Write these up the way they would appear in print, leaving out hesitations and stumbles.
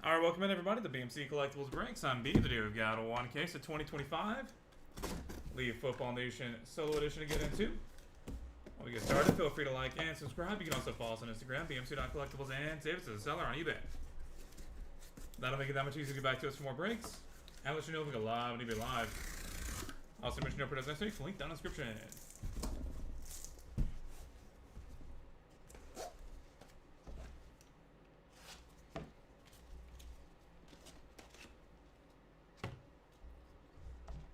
Alright, welcome in everybody to BMC Collectibles Breaks. I'm B. Today we've got one case of 2025 Leave Football Nation Solo Edition to get into. While we get started, feel free to like and subscribe. You can also follow us on Instagram, BMC.collectibles, and save us as a seller on eBay. That'll make it that much easier to get back to us for more breaks. And let you know if we go live on eBay Live. Also, mention no product necessary. Link down in the description.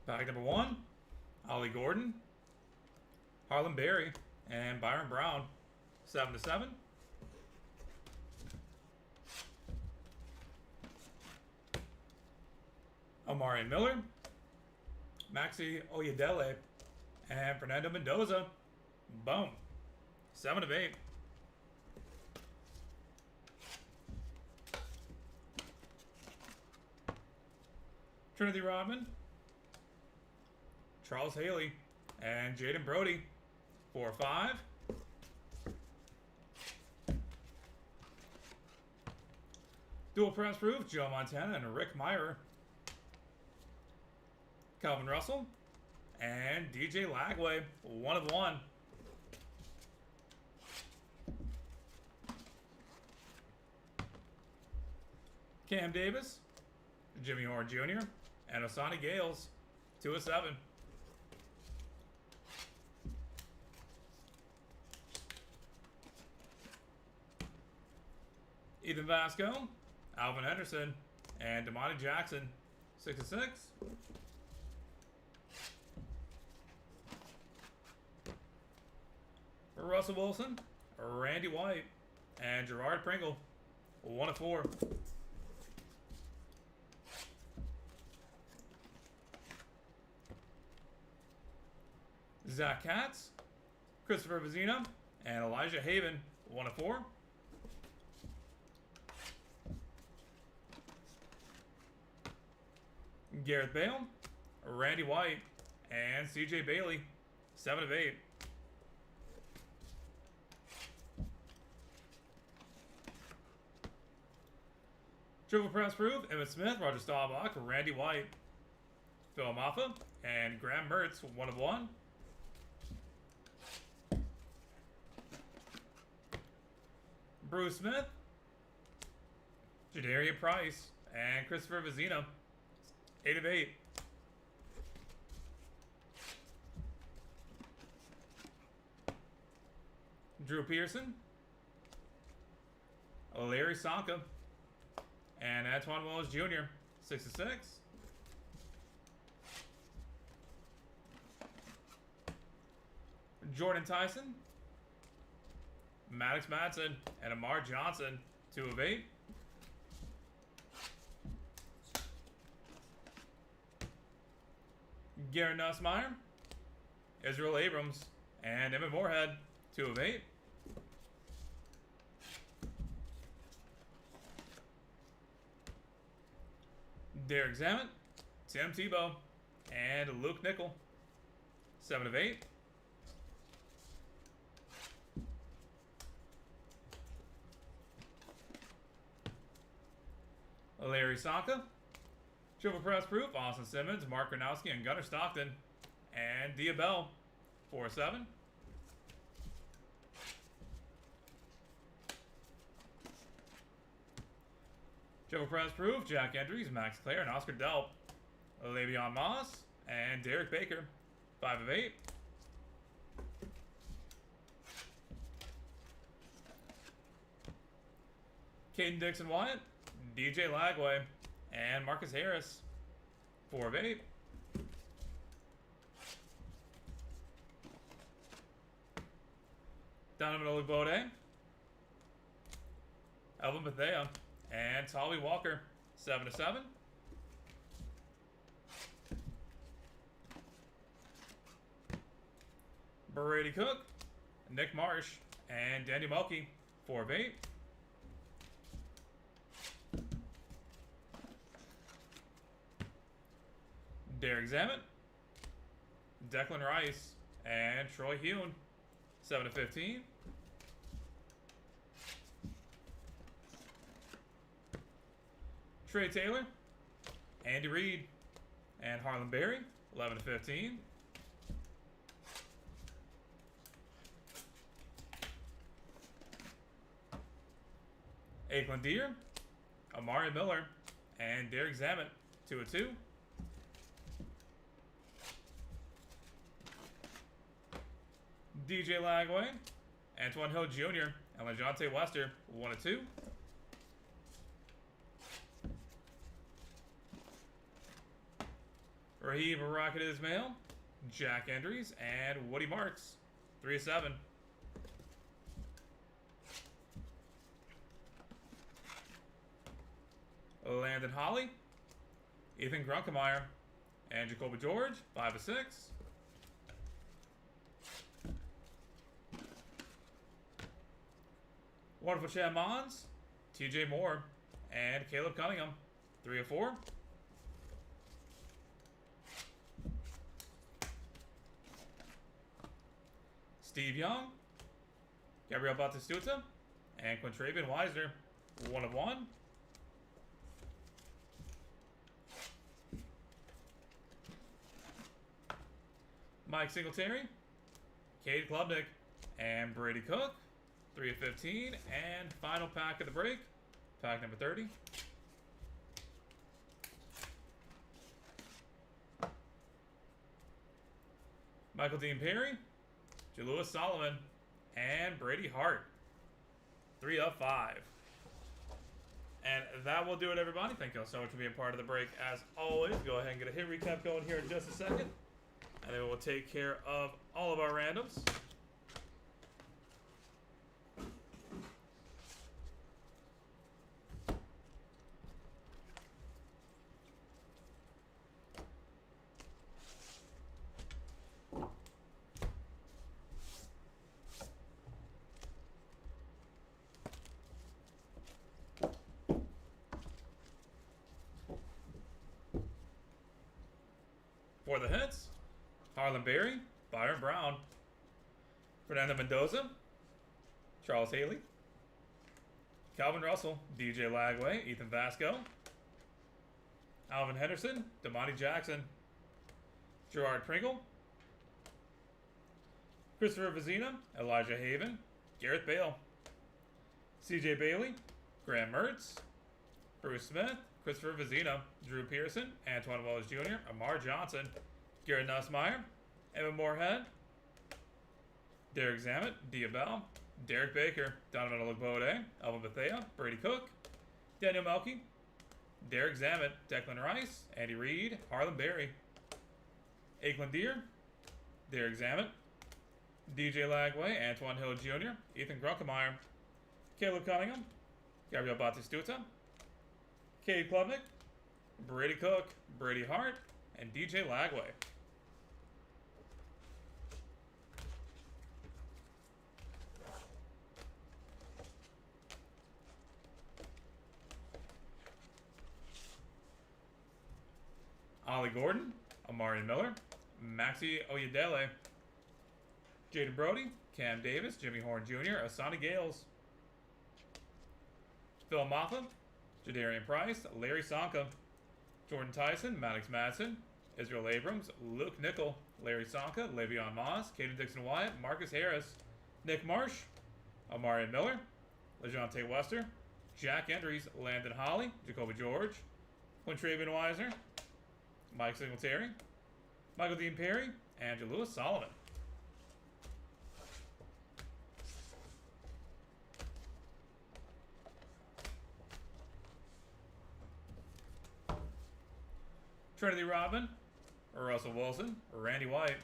Pack number 1, Ollie Gordon, Harlan Berry, and Byron Brown, 7/7. Omari Miller, Maxi Oyedele, and Fernando Mendoza. Boom. 7/8. Trinity Rodman, Charles Haley, and Jaden Brody, 4/5. Dual press proof, Joe Montana and Rick Meyer. Calvin Russell, and DJ Lagway, 1/1. Cam Davis, Jimmy Horn Jr., and Osani Gales, 2/7. Ethan Vasco, Alvin Henderson, and Damani Jackson, 6/6. Russell Wilson, Randy White, and Gerard Pringle, 1/4. Zach Katz, Christopher Vizina, and Elijah Haven, 1/4. Gareth Bale, Randy White, and CJ Bailey, 7/8. Triple press proof, Emmitt Smith, Roger Staubach, Randy White, Phil Maffa, and Graham Mertz, 1/1. Bruce Smith, Jadaria Price, and Christopher Vizina, 8/8. Drew Pearson, Larry Sanka, and Antoine Willis Jr., 6/6. Jordan Tyson, Maddox Madsen, and Amar Johnson, 2/8. Garrett Nussmeier, Israel Abrams, and Emmett Moorhead, 2/8. Derek Zammit, Tim Tebow, and Luke Nickel, 7/8. Larry Sanka, Triple press proof, Austin Simmons, Mark Gronowski, and Gunnar Stockton, and Diabell, 4/7. Triple press proof, Jack Endries, Max Clare, and Oscar Delp, Le'Veon Moss, and Derek Baker, 5/8. Caden Dixon Wyatt, DJ Lagway, and Marcus Harris, 4/8. Donovan Olubode, Elvin Bethea, and Tolly Walker, 7/7. Brady Cook, Nick Marsh, and Danny Mulkey, 4/8. Derek Zammit, Declan Rice, and Troy Hune, 7/15. Trey Taylor, Andy Reid, and Harlan Berry, 11/15. Aikland Deer, Amari Miller, and Derek Zammit, 2/2. DJ Lagway, Antoine Hill Jr., and LeJonte Wester, 1/2. Raheem Rocket Ismail, Jack Endries, and Woody Marks, 3/7. Landon Holly, Ethan Grunkemeyer, and Jacoby George, 5/6. Wonderful Chad Mons, TJ Moore, and Caleb Cunningham, 3/4. Steve Young, Gabriel Batistuta, and Quintravian Wisener, 1/1. Mike Singletary, Cade Klubnik, and Brady Cook, 3/15. And final pack of the break, pack number 30. Michael Dean Perry, Jalewis Solomon, and Brady Hart, 3/5. And that will do it, everybody. Thank you all so much for being part of the break. As always, go ahead and get a hit recap going here in just a second. And then we'll take care of all of our randoms. For the hits, Harlan Berry, Byron Brown, Fernando Mendoza, Charles Haley, Calvin Russell, DJ Lagway, Ethan Vasco, Alvin Henderson, Damani Jackson, Gerard Pringle, Christopher Vizina, Elijah Haven, Garrett Bale, CJ Bailey, Graham Mertz, Bruce Smith, Christopher Vizina, Drew Pearson, Antoine Wells Jr., Amar Johnson, Garrett Nussmeier, Evan Moorhead, Derek Zammit, Diabell, Derek Baker, Donovan Olugbode, Elvin Bethea, Brady Cook, Daniel Melky, Derek Zammit, Declan Rice, Andy Reid, Harlan Berry, Aikland Deer, Derek Zammit, DJ Lagway, Antoine Hill Jr., Ethan Grunkemeyer, Caleb Cunningham, Gabriel Batistuta, Cade Klubnik, Brady Cook, Brady Hart, and DJ Lagway. Ollie Gordon, Amari Miller, Maxi Oyedele, Jaden Brody, Cam Davis, Jimmy Horn Jr., Asani Gales, Phil Moffa, Jadarian Price, Larry Sonka, Jordan Tyson, Maddox Madsen, Israel Abrams, Luke Nickel, Larry Sonka, Le'Veon Moss, Caden Dixon Wyatt, Marcus Harris, Nick Marsh, Amari Miller, LeJonte Wester, Jack Endries, Landon Holly, Jacoby George, Quintravian Wisener, Mike Singletary, Michael Dean Perry, and Jalewis Solomon. Trinity Rodman, Russell Wilson, Randy White,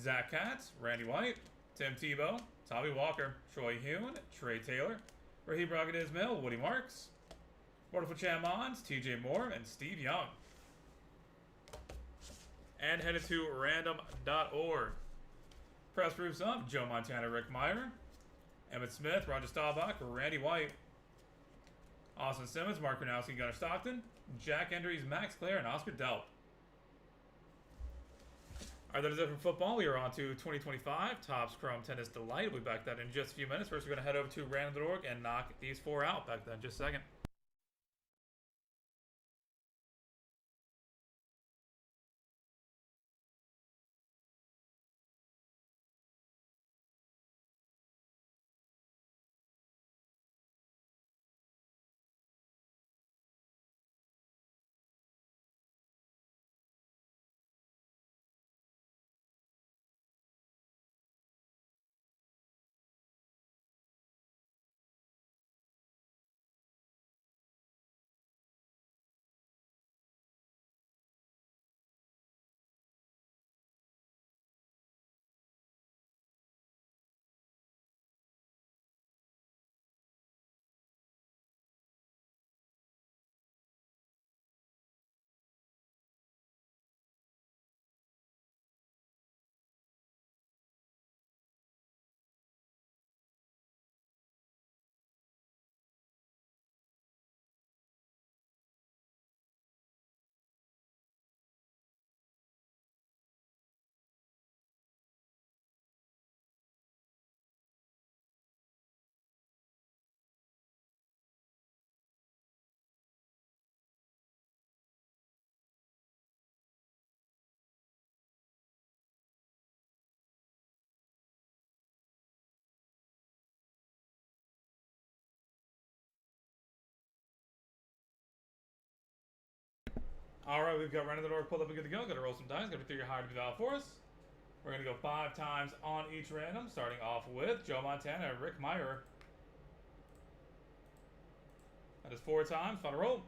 Zach Katz, Randy White, Tim Tebow, Tommy Walker, Troy Hune, Trey Taylor, Raheem Rocket Ismail, Woody Marks, Wonderful Chad Mons, TJ Moore, and Steve Young. And headed to random.org. Press proofs up, Joe Montana, Rick Meyer, Emmett Smith, Roger Staubach, Randy White, Austin Simmons, Mark Gronowski, Gunnar Stockton, Jack Endries, Max Clare, and Oscar Delp. Alright, that is it for football. We are on to 2025 Topps Chrome Tennis Delight. We'll be back that in just a few minutes. First, we're going to head over to random.org and knock these four out. Back then, just a second. All right, we've got Random the door pulled up and good to go. Got to roll some dice. Got to figure higher to be valid for us. We're going to go 5 times on each random, starting off with Joe Montana, Rick Meyer. That is 4 times. Final roll.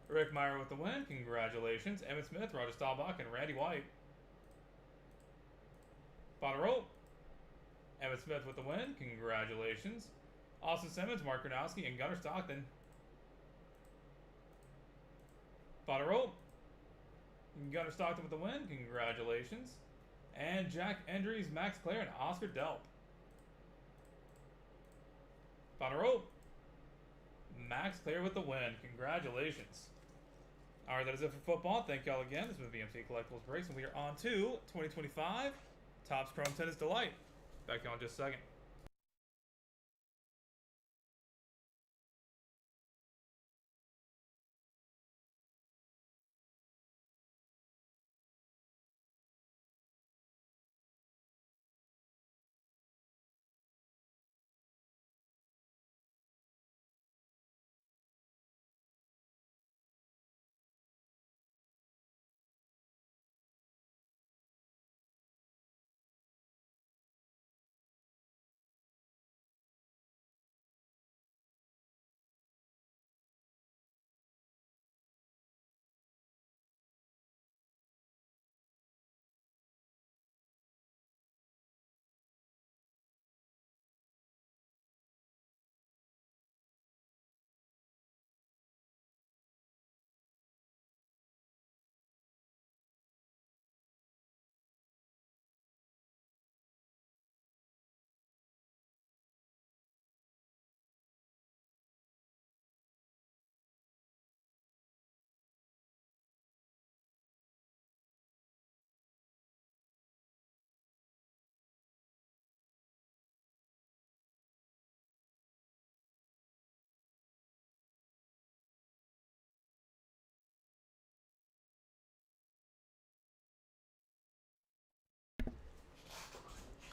Rick Meyer with the win. Congratulations. Emmett Smith, Roger Staubach, and Randy White. Final roll. Emmett Smith with the win. Congratulations. Austin Simmons, Mark Gronowski, and Gunnar Stockton. Final roll. Gunnar Stockton with the win. Congratulations. And Jack Endries, Max Clare, and Oscar Delp. Final roll. Max Clare with the win. Congratulations. Alright, that is it for football. Thank y'all again. This has been BMC Collectibles Breaks, and we are on to 2025 Topps Chrome Tennis Delight. Back to y'all in just a second.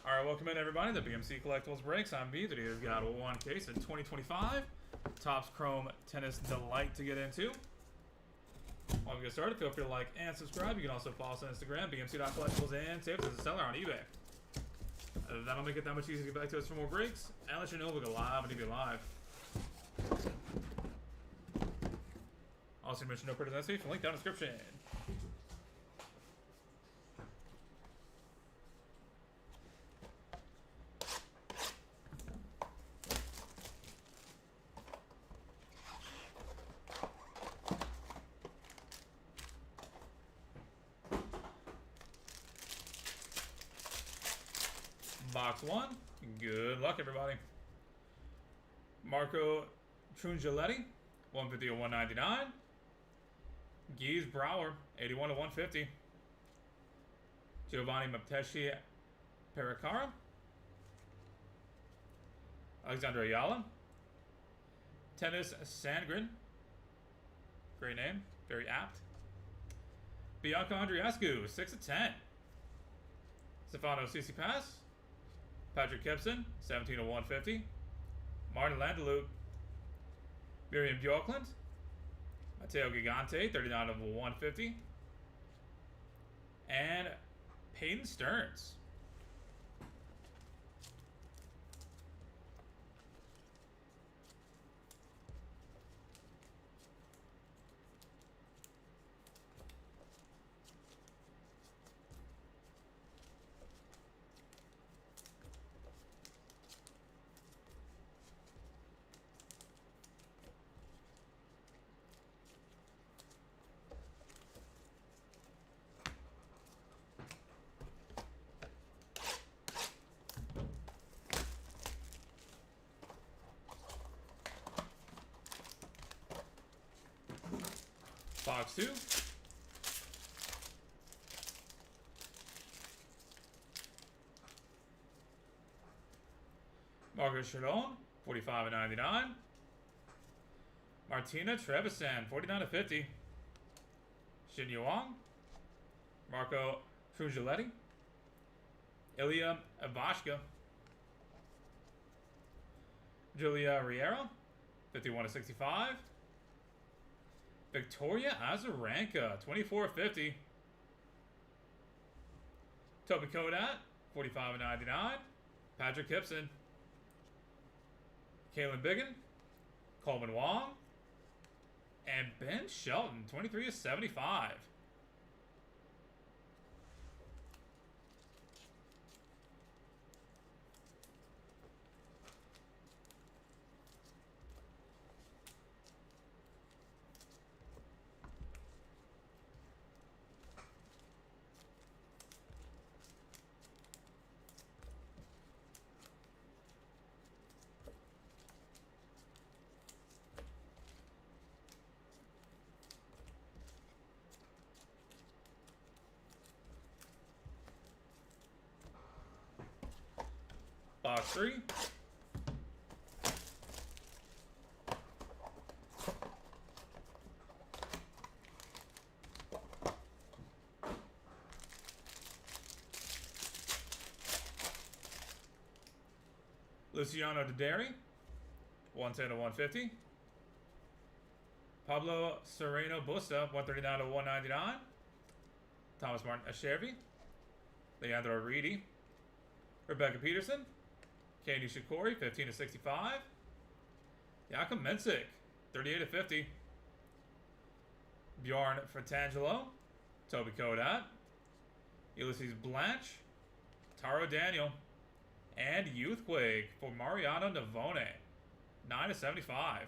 Alright, welcome in everybody to BMC Collectibles Breaks. I'm B. Today we've got one case in 2025 Topps Chrome Tennis Delight to get into. While we get started, feel free to like and subscribe. You can also follow us on Instagram, bmc.collectibles, and save us as a seller on eBay. That'll make it that much easier to get back to us for more breaks. And let you know we go live on eBay Live. Also mention no purchase necessary from link down in the description. Box 1. Good luck, everybody. Marco Trungelliti, 150 to 199. Gies Brouwer, 81 to 150. Giovanni Mapteshi Pericara. Alexandra Ayala. Tennis Sandgren. Great name. Very apt. Bianca Andreescu, 6 of 10. Stefano Tsitsipas. Patrick Kipson, 17 to 150. Martin Landalup. Miriam Bjorklund. Matteo Gigante, 39 to 150. And Peyton Stearns. Box 2. Marcus Chardon, 45 and 99. Martina Trevisan, 49 to 50. Xin Yuang. Marco Trungelliti. Ilya Ivashka. Julia Riera, 51 to 65. Victoria Azarenka, 24/50. Toby Kodat, 45/99. Patrick Gibson. Kalen Biggin. Coleman Wong. And Ben Shelton, 23/75. Box 3. Luciano Dideri, 110/150. Pablo Sereno Busta, 139/199. Thomas Martin Ashervi. Leandro Reedy. Rebecca Peterson. Katie Shikori, 15/65. Jakob Mensik, 38/50. Bjorn Fratangelo. Toby Kodat. Ulysses Blanche. Taro Daniel. And Youthquake for Mariano Navone, 9/75.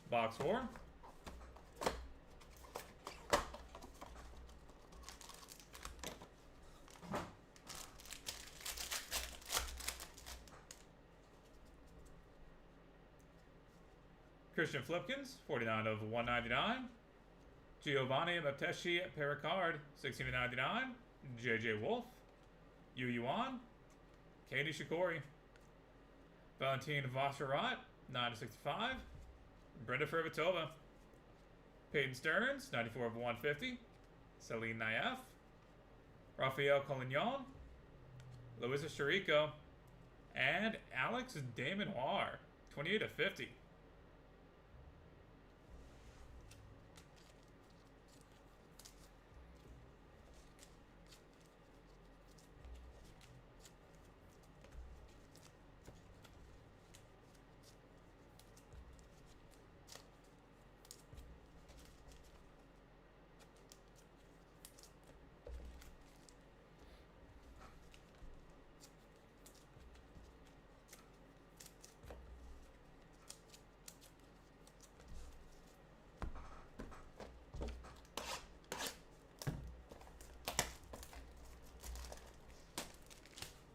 Box 4. Christian Flipkins, 49/199. Giovanni Baptiste Pericard, 16/99. JJ Wolf. Yu Yuan. Katie Shikori. Valentine Vacherat, 9/65. Brenda Fervitova. Peyton Stearns, 94/150. Celine Naif. Rafael Collignon. Luisa Chirico. And Alex Desmenoir, 28/50.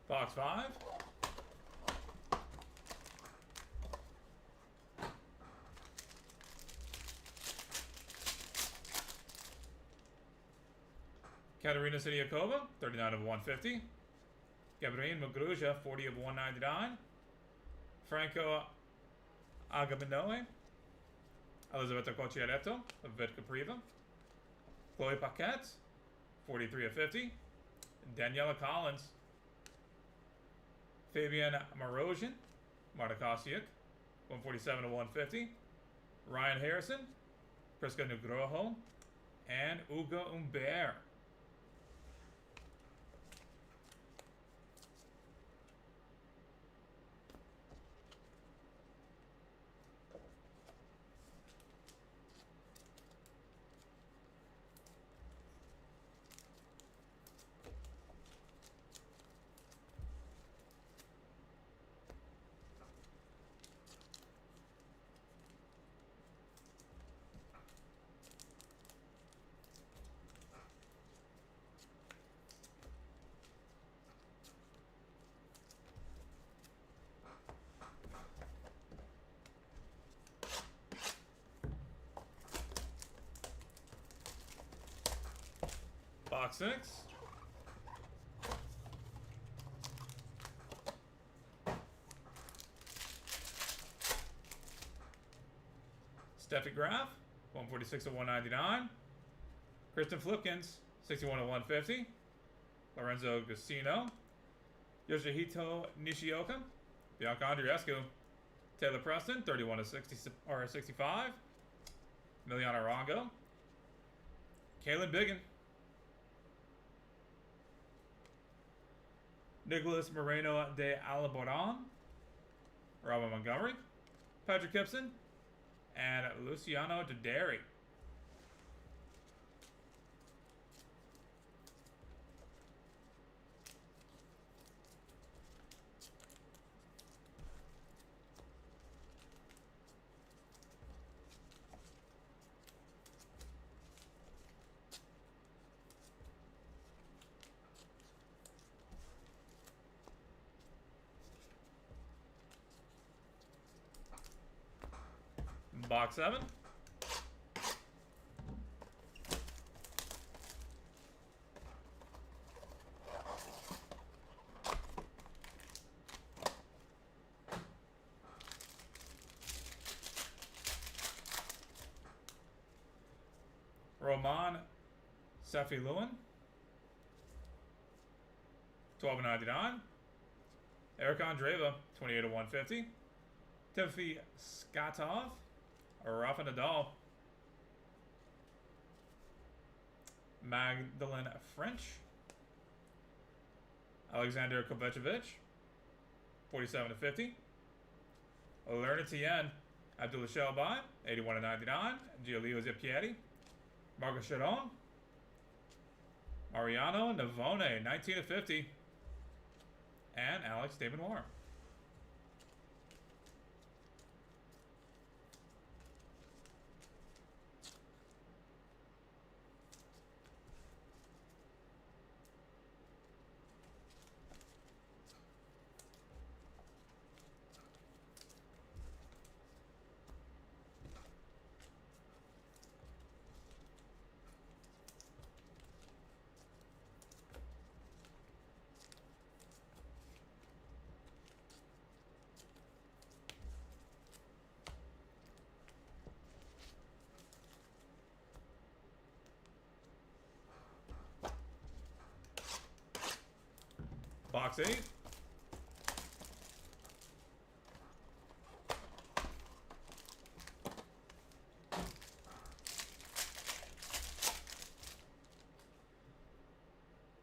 Box 5. Katerina Sidiakova, 39/150. Gabriel Magruja, 40/199. Franco Agabinoe. Elisabetta Cocciaretto, Vitka Priva. Chloe Paquette, 43/50. Daniela Collins. Fabian Marozhin, Marta Kosiuk, 147/150. Ryan Harrison, Priska Nugroho, and Ugo Humbert. Box 6. Steffi Graf, 146 of 199. Kristen Flipkins, 61 of 150. Lorenzo Gusino. Yoshihito Nishioka. Bianca Andreescu. Taylor Preston, 31 of 65. Miliana Rongo. Kaylin Biggin. Nicholas Moreno de Alaboran. Robin Montgomery. Patrick Gibson. And Luciano Doderi. Box 7. Roman Safi Lewin, 12.99. Eric Andreva, 28 of 150. Timothy Skatov. Rafa Nadal. Magdalene French. Alexander Kovacevic, 47 of 50. Lerna Tien. Abdullah Shelby, 81 of 99. Giulio Zipietti. Marco Chiron. Mariano Navone, 19 of 50. And Alex David Warren. Box 8.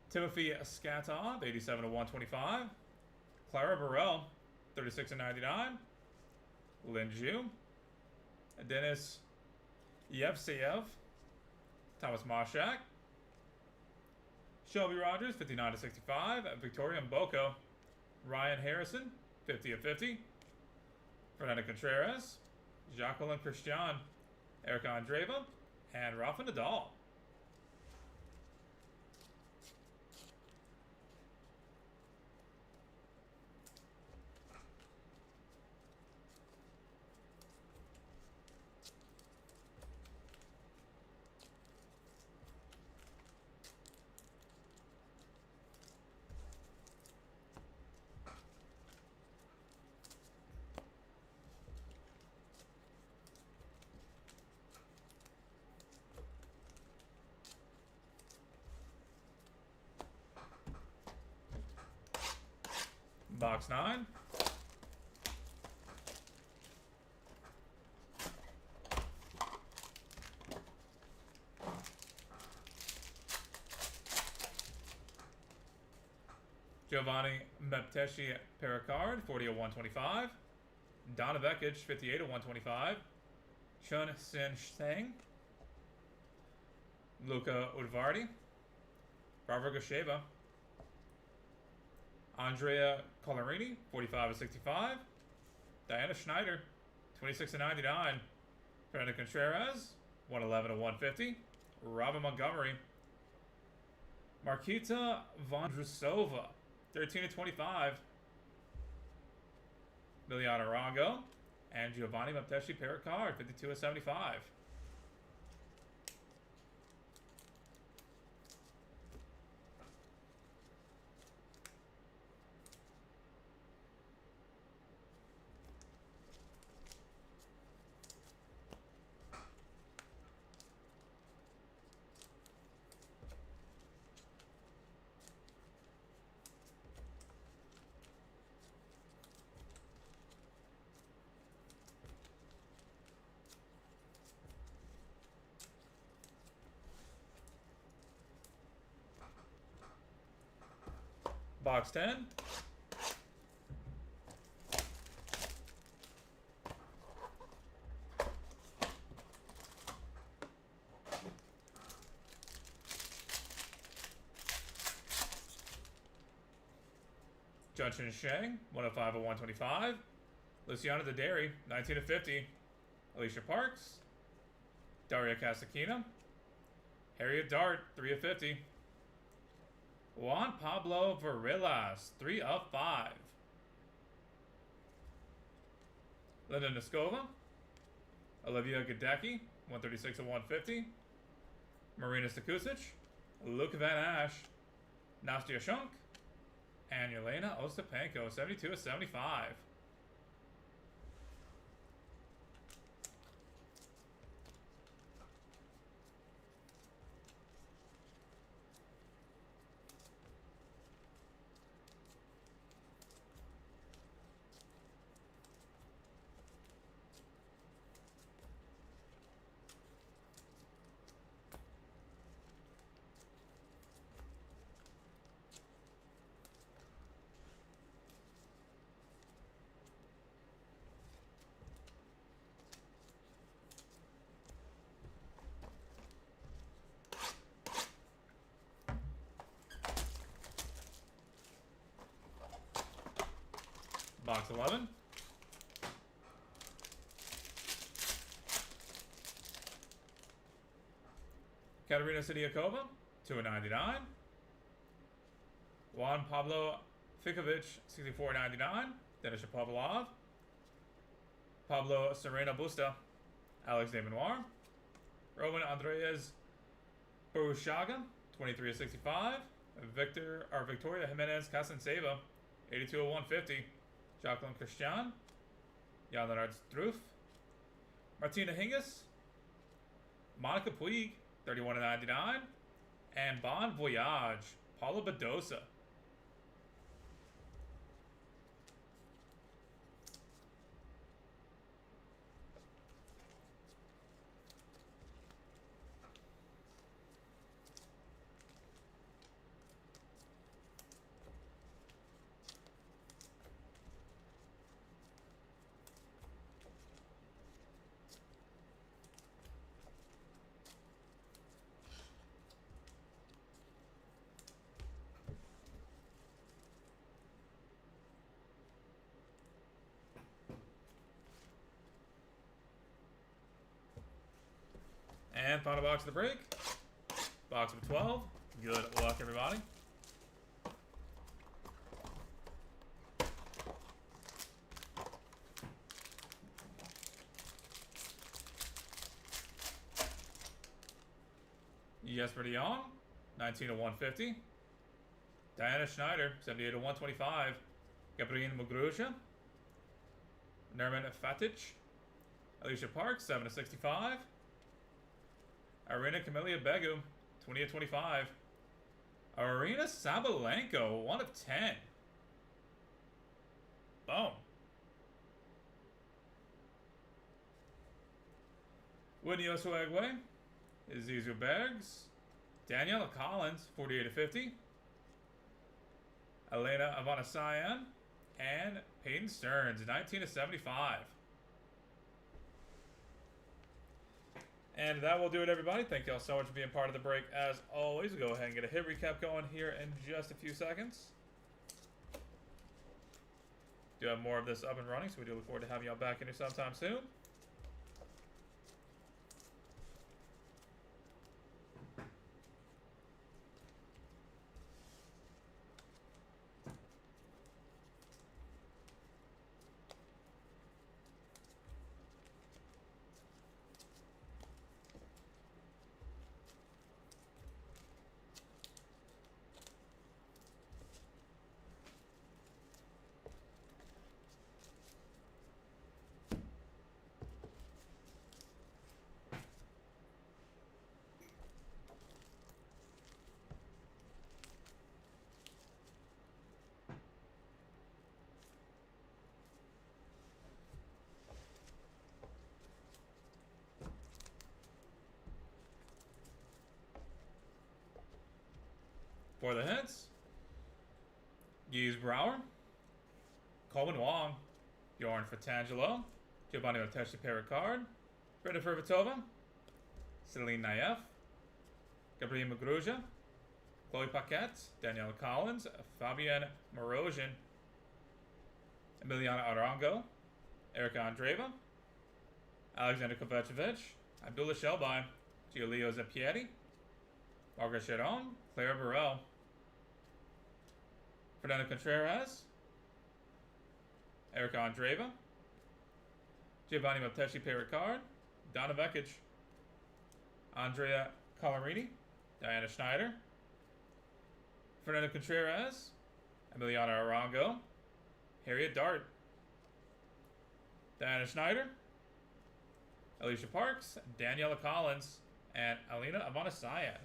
Timothy Skatov, 87 of 125. Clara Burrell, 36 of 99. Lin Ju. Dennis Yevseyev. Thomas Moshak. Shelby Rogers, 59 of 65. Victoria Mboko. Ryan Harrison, 50 of 50. Fernanda Contreras. Jacqueline Christian. Erica Andreva. And Rafa Nadal. Box 9. Giovanni Mepteshi Pericard, 40 of 125. Donna Vekic, 58 of 125. Chun Sin Sang. Luca Udvardi. Barbara Gasheva. Andrea Colarini, 45 of 65. Diana Schneider, 26 of 99. Fernanda Contreras, 111 of 150. Robin Montgomery. Markita Vondrusova, 13 of 25. Miliana Rongo. And Giovanni Mepteshi Pericard, 52 of 75. Box 10. Junction Shang, 105 of 125. Luciana the Dairy, 19 of 50. Alicia Parks. Daria Casakina. Harriet Dart, 3 of 50. Juan Pablo Varillas, 3 of 5. Linda Noskova. Olivia Gadecki, 136 of 150. Marina Stakusic. Luke Van Ash. Nastia Shunk. And Yelena Ostapenko, 72 of 75. Box 11. Katerina Sidiakova, 2 of 99. Juan Pablo Fikovic, 64.99. Denis Shapovalov. Pablo Serena Busta. Alex Desmenoir. Roman Andreas Borushaga, 23 of 65. Victoria Jimenez Casanseva, 82 of 150. Jacqueline Christian. Jan Lennart Struff. Martina Hingis. Monica Puig, 31 of 99. And Bon Voyage, Paulo Badosa. And final box of the break. Box of 12. Good luck, everybody. Jesper de Jong, 19 of 150. Diana Schneider, 78 of 125. Gabriel Muguruza. Nerman Fatic. Alicia Parks, 7 of 65. Irina Camelia Begu, 20 of 25. Arina Sabalenko, 1 of 10. Boom. Whitney Oswegwe. Izizu Bergs. Daniela Collins, 48 of 50. Elena Avanasayan. And Peyton Stearns, 19 of 75. And that will do it, everybody. Thank you all so much for being part of the break. As always, we'll go ahead and get a hit recap going here in just a few seconds. Do have more of this up and running, so we do look forward to having y'all back in here sometime soon. For the hits, Yves Brouwer, Coleman Wong, Bjorn Fratangelo, Giovanni Oteshi Pericard, Brenda Fervitova, Celine Naef, Gabriel Magruja, Chloe Paquette, Danielle Collins, Fabienne Morosian, Emiliana Arango, Erica Andreeva, Alexander Kovacevic, Abdullah Shelby, Giulio Zappieri, Margaret Chiron, Claire Burrell, Fernando Contreras, Erica Andreeva, Giovanni Moteshi Pericard, Donna Vekic, Andrea Collarini, Diana Schneider, Fernando Contreras, Emiliana Arango, Harriet Dart, Diana Schneider, Alicia Parks, Daniela Collins, and Alina Avanasayad.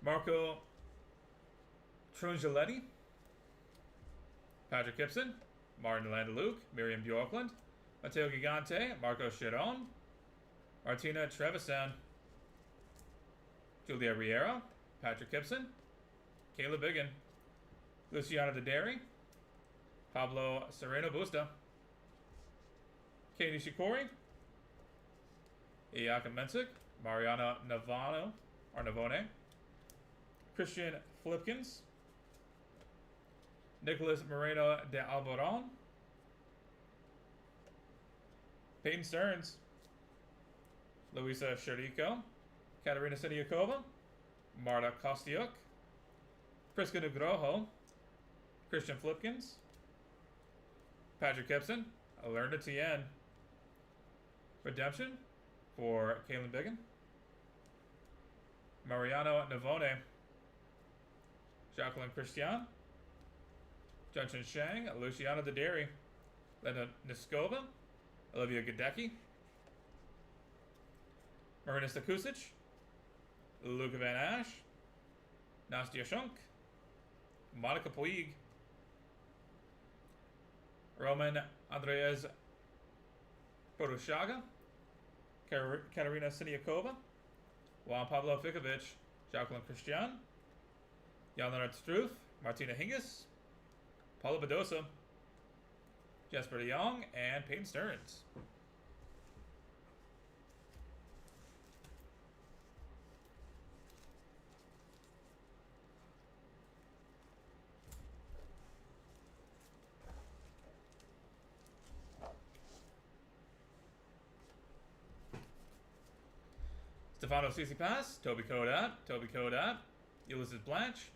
Marco Trungelleti, Patrick Gibson, Martin Landaluke, Miriam Bjorkland, Matteo Gigante, Marco Chiron, Martina Trevisan, Julia Riera, Patrick Gibson, Kayla Biggin, Luciana Dederi, Pablo Sereno Busta, Katie Shikori, Iaka Mensik, Mariana Navone, Christian Flipkins, Nicholas Moreno de Alboron, Peyton Stearns, Luisa Sharico, Katerina Siniakova, Marta Kostiuk, Priska Nugroho, Christian Flipkins, Patrick Gibson, Alerna Tien, Redemption for Kaylin Biggin, Mariano Navone, Jacqueline Christian, Junction Shang, Luciana Dederi, Lena Niskova, Olivia Gadecki, Marina Stakusic, Luca Van Ash, Nastia Shunk, Monica Puig, Roman Andreas Porushaga, Katerina Siniakova, Juan Pablo Fikovic, Jacqueline Christian, Jan Leonard Struth, Martina Hingis, Paula Badosa, Jesper de Jong, and Peyton Stearns. Stefano Tsitsipas, Toby Kodat, Ulysses Blanche,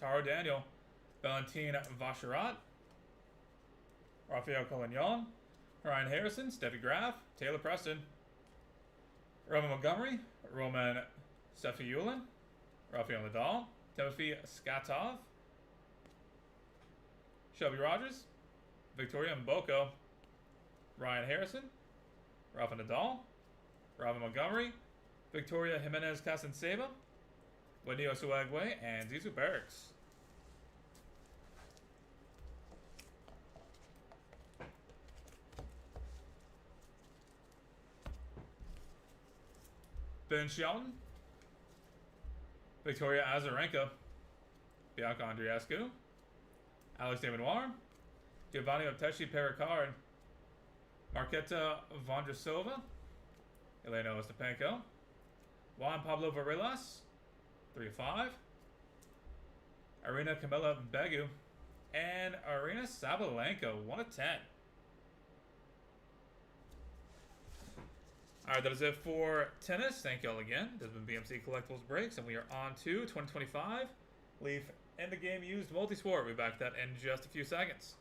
Taro Daniel, Valentine Vacherat, Rafael Collignon, Ryan Harrison, Steffi Graf, Taylor Preston, Roman Montgomery, Roman Safiulin, Rafael Nadal, Timothy Skatov, Shelby Rogers, Victoria Mboko, Ryan Harrison, Rafa Nadal, Rafa Montgomery, Victoria Jimenez Casanseva, Wendy Osuagwe, and Zizou Barracks. Ben Shelton, Victoria Azarenka, Bianca Andreescu, Alex Desmenoir, Giovanni Oteshi Pericard, Marketa Vondrasova, Elena Ostapenko, Juan Pablo Varillas, 3-5, Arena Camilla Begu, and Arena Sabalenka, 1/10. Alright, that is it for tennis. Thank you all again. This has been BMC Collectibles Breaks, and we are on to 2025 Leaf and the Game Used Multisport. We'll be back to that in just a few seconds.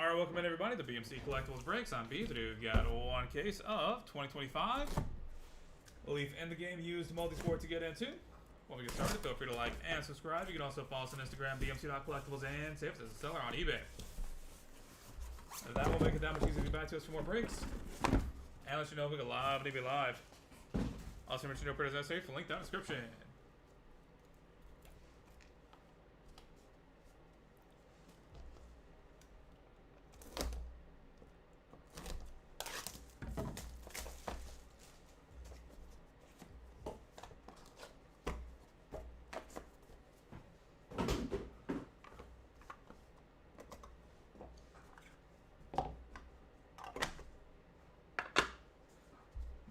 Alright, welcome in everybody to BMC Collectibles Breaks. I'm B. Today we've got one case of 2025 Leaf in the game used multi-sport to get into. While we get started, feel free to like and subscribe. You can also follow us on Instagram, BMC.collectibles, and save us as a seller on eBay. And that will make it that much easier to get back to us for more breaks. And let you know we got live on eBay Live. Also, mention no printers necessary for link down in the description.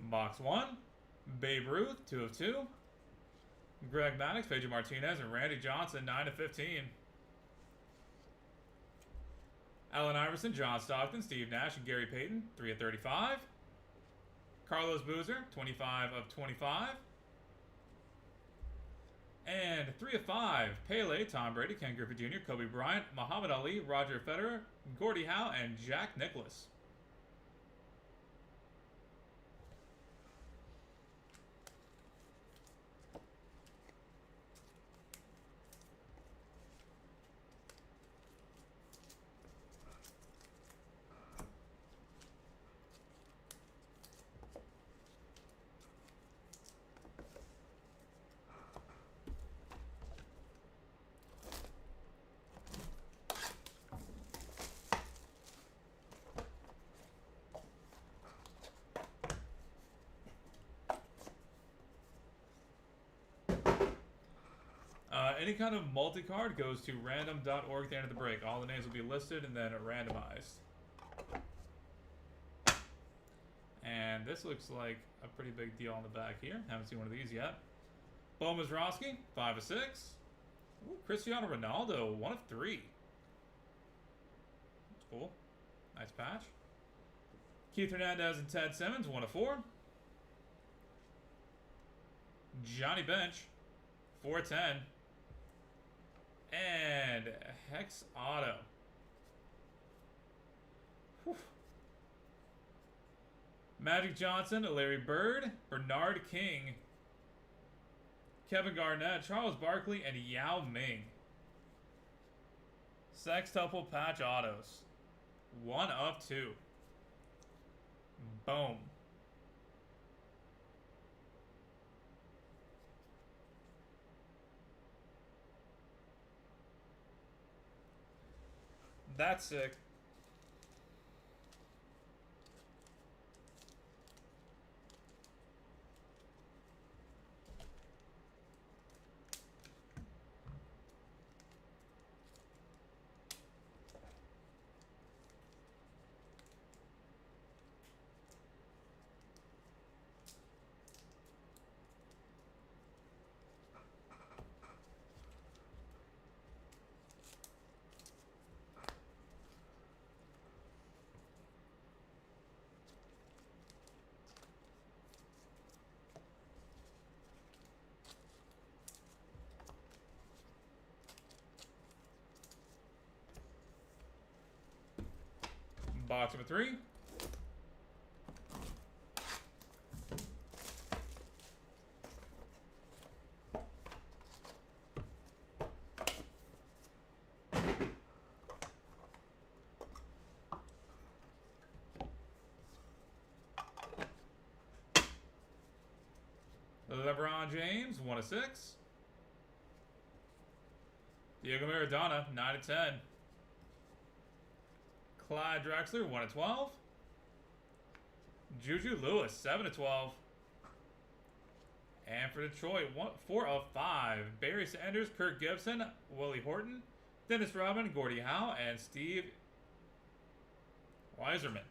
Box 1, Babe Ruth, 2 of 2. Greg Maddux, Pedro Martinez, and Randy Johnson, 9 of 15. Allen Iverson, John Stockton, Steve Nash, and Gary Payton, 3 of 35. Carlos Boozer, 25 of 25. And 3 of 5, Pele, Tom Brady, Ken Griffey Jr., Kobe Bryant, Muhammad Ali, Roger Federer, Gordie Howe, and Jack Nicklaus. Any kind of multi-card goes to random.org at the end of the break. All the names will be listed and then randomized. And this looks like a pretty big deal on the back here. Haven't seen one of these yet. Bo Mizrachi, 5 of 6. Ooh, Cristiano Ronaldo, 1 of 3. That's cool. Nice patch. Keith Hernandez and Ted Simmons, 1 of 4. Johnny Bench, 4 of 10. And Hex Auto. Whew. Magic Johnson, Larry Bird, Bernard King, Kevin Garnett, Charles Barkley, and Yao Ming. Sextuple patch autos. 1 of 2. Boom. That's sick. Box number 3. LeBron James, 1 of 6. Diego Maradona, 9 of 10. Clyde Drexler, 1 of 12. Juju Lewis, 7 of 12. And for Detroit, 4 of 5. Barry Sanders, Kirk Gibson, Willie Horton, Dennis Rodman, Gordie Howe, and Steve Weiserman.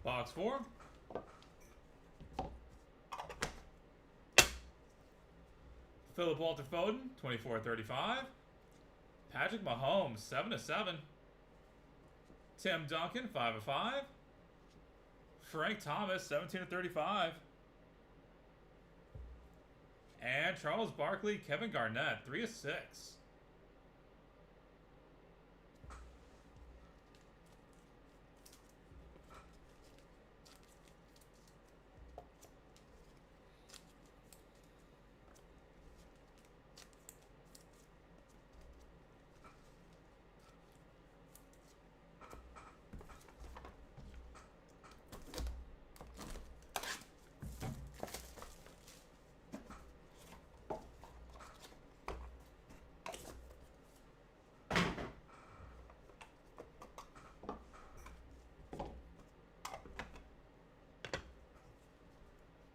Box 4. Philip Walter Foden, 24/35. Patrick Mahomes, 7/7. Tim Duncan, 5/5. Frank Thomas, 17/35. And Charles Barkley, Kevin Garnett, 3/6.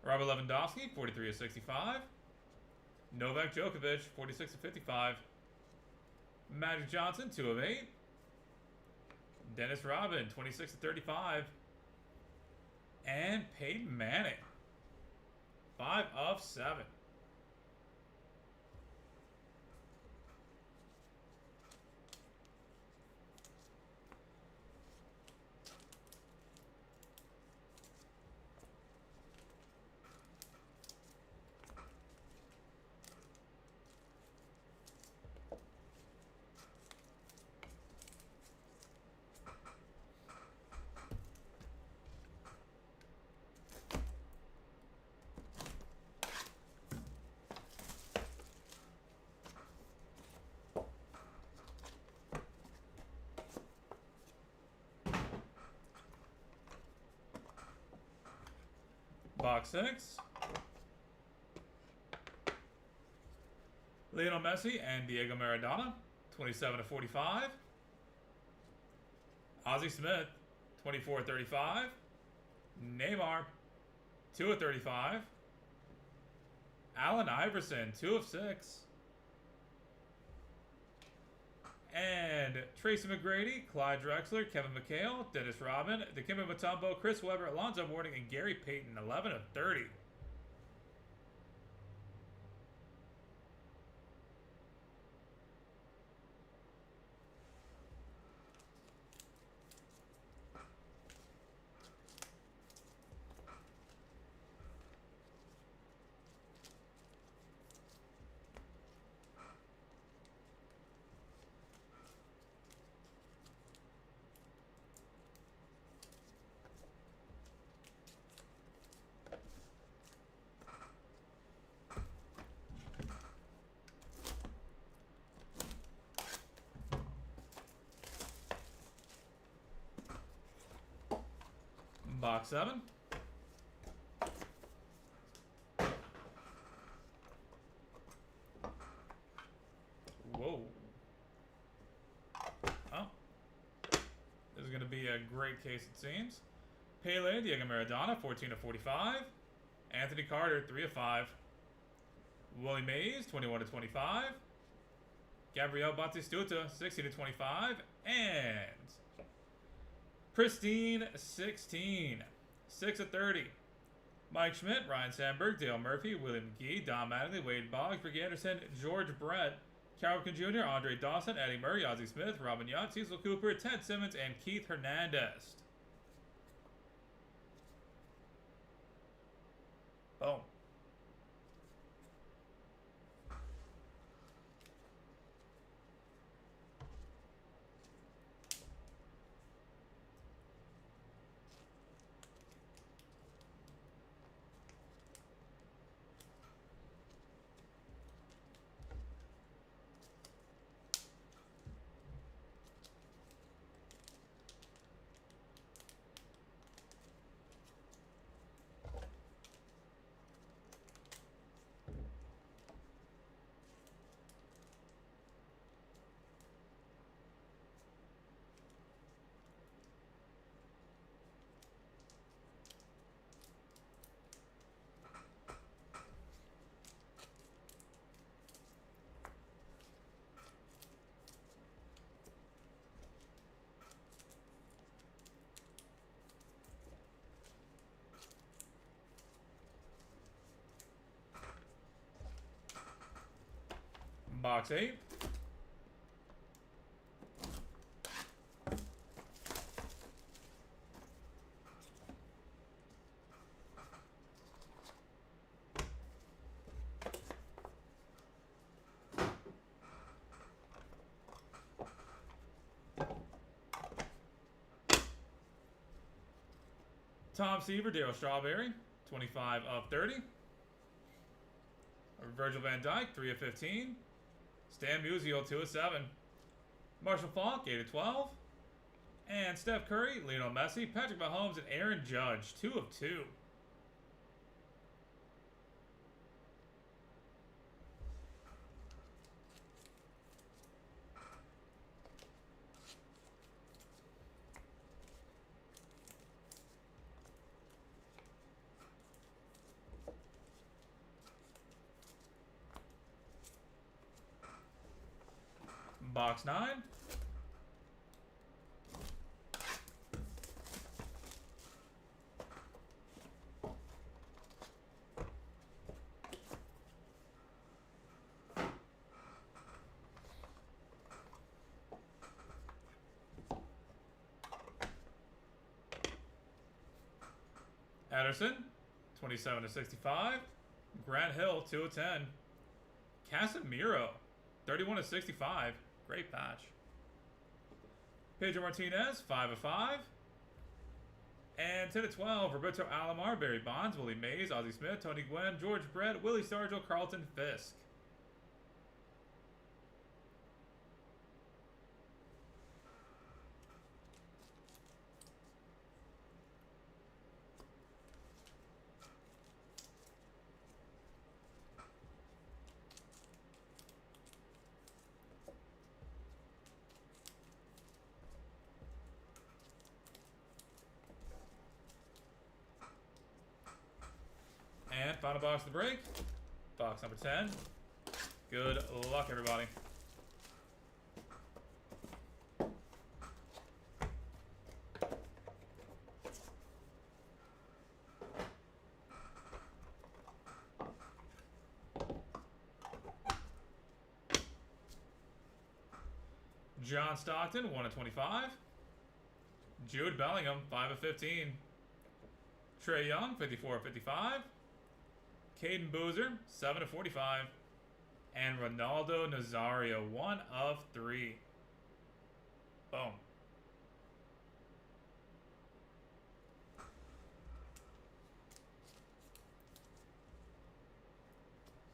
Robert Lewandowski, 43/65. Novak Djokovic, 46/55. Magic Johnson, 2/8. Dennis Rodman, 26/35. And Peyton Manning, 5/7. Box 6. Lionel Messi and Diego Maradona, 27/45. Ozzie Smith, 24/35. Neymar, 2/35. Allen Iverson, 2/6. And Tracy McGrady, Clyde Drexler, Kevin McHale, Dennis Rodman, Dikembe Mutombo, Chris Webber, Alonzo Mourning, and Gary Payton, 11/30. Box 7. Whoa. Oh. This is going to be a great case, it seems. Pele, Diego Maradona, 14/45. Anthony Carter, 3/5. Willie Mays, 21/25. Gabriel Batistuta, 16/25. And Pristine, 16. 6/30. Mike Schmidt, Ryan Sandberg, Dale Murphy, William McGee, Don Mattingly, Wade Boggs, Ricky Anderson, George Brett, Cal Ripken Jr., Andre Dawson, Eddie Murray, Ozzie Smith, Robin Yount, Cecil Cooper, Ted Simmons, and Keith Hernandez. Boom. Box 8. Tom Seaver, Dale Strawberry, 25 of 30. Virgil van Dijk, 3 of 15. Stan Musial, 2 of 7. Marshall Faulk, 8 of 12. And Steph Curry, Lionel Messi, Patrick Mahomes, and Aaron Judge, 2 of 2. Box 9. Ederson, 27 of 65. Grant Hill, 2 of 10. Casemiro, 31 of 65. Great patch. Pedro Martinez, 5 of 5. And 10 of 12, Roberto Alomar, Barry Bonds, Willie Mays, Ozzie Smith, Tony Gwynn, George Brett, Willie Stargell, Carlton Fisk. And final box of the break. Box number 10. Good luck, everybody. John Stockton, 1 of 25. Jude Bellingham, 5 of 15. Trae Young, 54 of 55. Caden Boozer, 7 of 45. And Ronaldo Nazario, 1 of 3. Boom.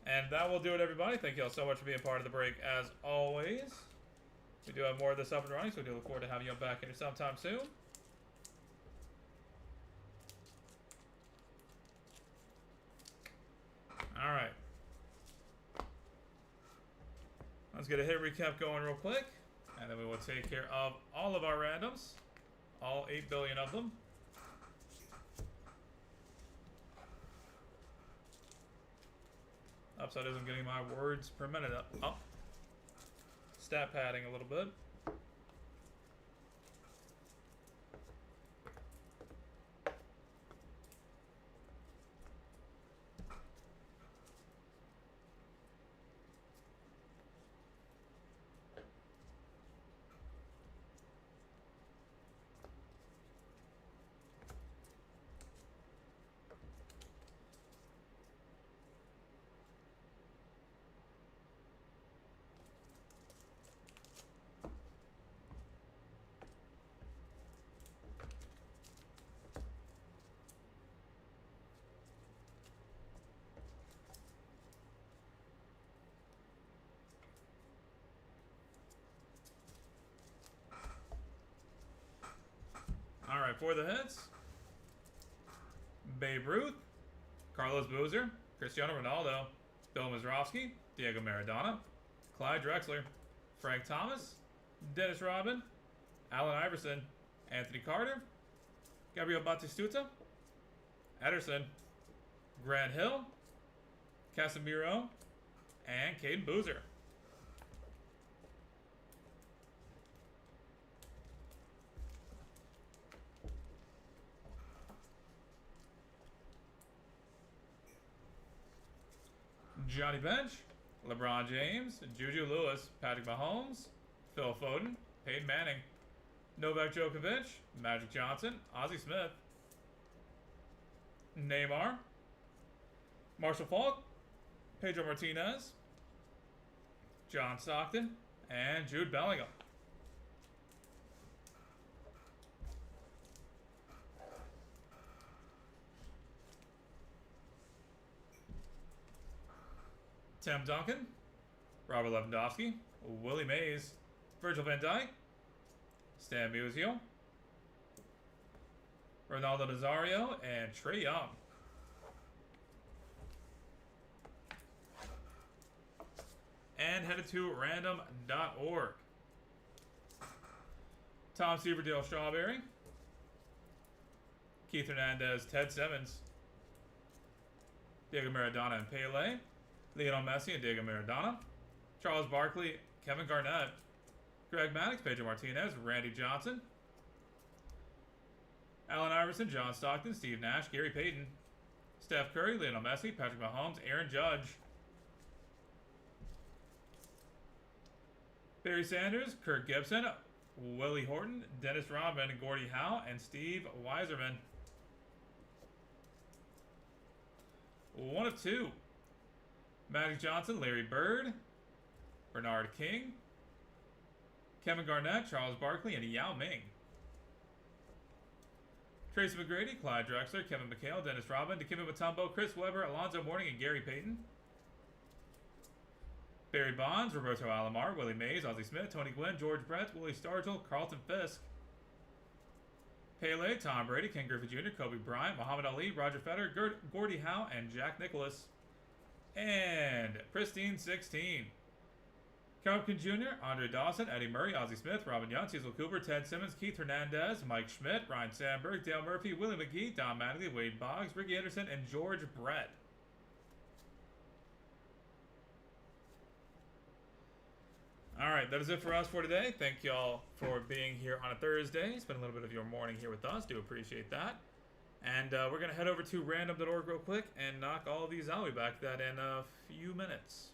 And that will do it, everybody. Thank you all so much for being part of the break, as always. We do have more of this up and running, so we do look forward to having you back here sometime soon. All right. Let's get a hit recap going real quick, and then we will take care of all of our randoms, all 8 billion of them. Upside isn't getting my words per minute up. Stat padding a little bit. All right, for the hits, Babe Ruth, Carlos Boozer, Cristiano Ronaldo, Bill Mazeroski, Diego Maradona, Clyde Drexler, Frank Thomas, Dennis Rodman, Allen Iverson, Anthony Carter, Gabriel Batistuta, Ederson, Grant Hill, Casemiro, and Caden Boozer. Johnny Bench, LeBron James, Juju Lewis, Patrick Mahomes, Phil Foden, Peyton Manning, Novak Djokovic, Magic Johnson, Ozzie Smith, Neymar, Marshall Faulk, Pedro Martinez, John Stockton, and Jude Bellingham. Tim Duncan, Robert Lewandowski, Willie Mays, Virgil van Dijk, Stan Musial, Ronaldo Nazario, and Trae Young. And headed to random.org. Tom Severdale Strawberry, Keith Hernandez, Ted Simmons, Diego Maradona and Pele, Lionel Messi and Diego Maradona, Charles Barkley, Kevin Garnett, Greg Maddux, Pedro Martinez, Randy Johnson, Allen Iverson, John Stockton, Steve Nash, Gary Payton, Steph Curry, Lionel Messi, Patrick Mahomes, Aaron Judge, Barry Sanders, Kirk Gibson, Willie Horton, Dennis Rodman, Gordie Howe, and Steve Weiserman. 1 of 2. Magic Johnson, Larry Bird, Bernard King, Kevin Garnett, Charles Barkley, and Yao Ming. Tracy McGrady, Clyde Drexler, Kevin McHale, Dennis Rodman, Dikembe Mutombo, Chris Webber, Alonzo Mourning, and Gary Payton. Barry Bonds, Roberto Alomar, Willie Mays, Ozzie Smith, Tony Gwynn, George Brett, Willie Stargell, Carlton Fisk. Pele, Tom Brady, Ken Griffey Jr., Kobe Bryant, Muhammad Ali, Roger Federer, Gordie Howe, and Jack Nicklaus. And Pristine 16. Cal Ripken Jr., Andre Dawson, Eddie Murray, Ozzie Smith, Robin Young, Cecil Cooper, Ted Simmons, Keith Hernandez, Mike Schmidt, Ryan Sandberg, Dale Murphy, Willie McGee, Don Mattingly, Wade Boggs, Ricky Anderson, and George Brett. Alright, that is it for us for today. Thank y'all for being here on a Thursday. Spend a little bit of your morning here with us. Do appreciate that. And we're going to head over to random.org real quick and knock all of these out. We'll be back to that in a few minutes.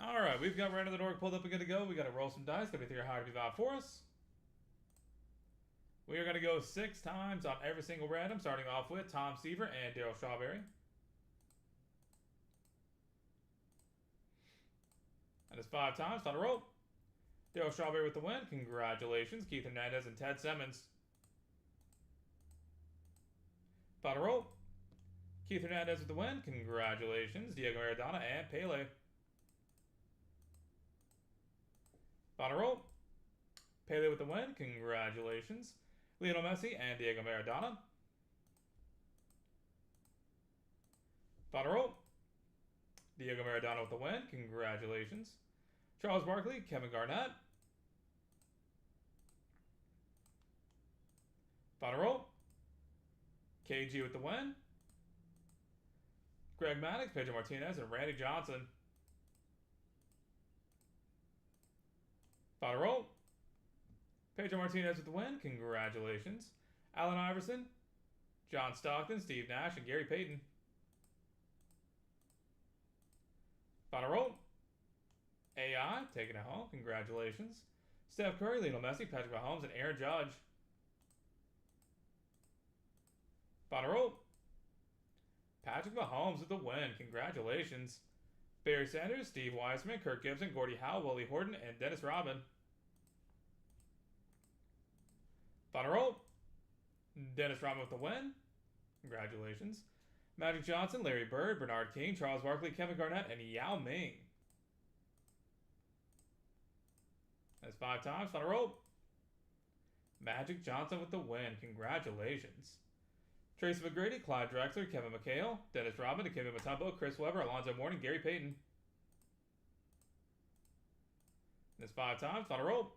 All right, we've got Random the Dork pulled up and good to go. We got to roll some dice. Got to be 3 or higher to be valid for us. We are going to go 6 times on every single random, starting off with Tom Seaver and Daryl Strawberry. That is 5 times. Final roll. Daryl Strawberry with the win. Congratulations. Keith Hernandez and Ted Simmons. Final roll. Keith Hernandez with the win. Congratulations. Diego Maradona and Pele. Final roll. Pele with the win. Congratulations. Lionel Messi and Diego Maradona. Final roll. Diego Maradona with the win. Congratulations. Charles Barkley, Kevin Garnett. Final roll. KG with the win. Greg Maddux, Pedro Martinez, and Randy Johnson. Final roll. Pedro Martinez with the win. Congratulations. Allen Iverson, John Stockton, Steve Nash, and Gary Payton. Final roll. AI, taking it home. Congratulations. Steph Curry, Lionel Messi, Patrick Mahomes, and Aaron Judge. Final roll. Patrick Mahomes with the win. Congratulations. Barry Sanders, Steve Weisman, Kirk Gibson, Gordie Howe, Willie Horton, and Dennis Rodman. Final roll. Dennis Rodman with the win. Congratulations. Magic Johnson, Larry Bird, Bernard King, Charles Barkley, Kevin Garnett, and Yao Ming. That's 5 times. Final roll. Magic Johnson with the win. Congratulations. Tracy McGrady, Clyde Drexler, Kevin McHale, Dennis Rodman, Kevin Mutombo, Chris Webber, Alonzo Mourning, Gary Payton. That's 5 times. Final roll.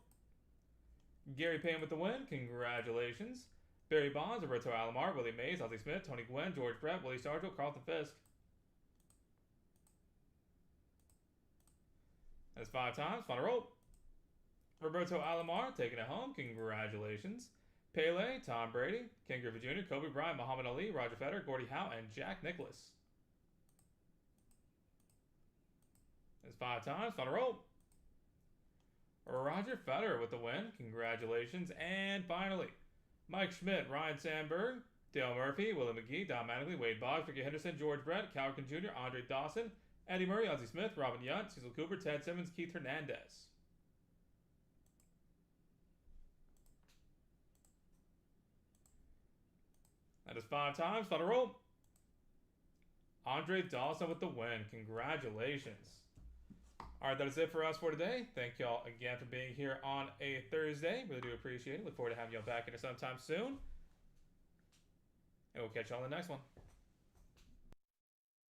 Gary Payton with the win. Congratulations. Barry Bonds, Roberto Alomar, Willie Mays, Ozzie Smith, Tony Gwynn, George Brett, Willie Stargell, Carlton Fisk. That's 5 times. Final roll. Roberto Alomar taking it home. Congratulations. Pele, Tom Brady, Ken Griffey Jr., Kobe Bryant, Muhammad Ali, Roger Federer, Gordie Howe, and Jack Nicklaus. That's 5 times. Final roll. Roger Federer with the win. Congratulations. And finally, Mike Schmidt, Ryan Sandberg, Dale Murphy, Willie McGee, Don Mattingly, Wade Boggs, Ricky Henderson, George Brett, Cal Ripken Jr., Andre Dawson, Eddie Murray, Ozzie Smith, Robin Yount, Cecil Cooper, Ted Simmons, Keith Hernandez. That is 5 times. Final roll. Andre Dawson with the win. Congratulations. All right, that is it for us for today. Thank y'all again for being here on a Thursday. Really do appreciate it. Look forward to having y'all back here sometime soon. And we'll catch y'all in the next one.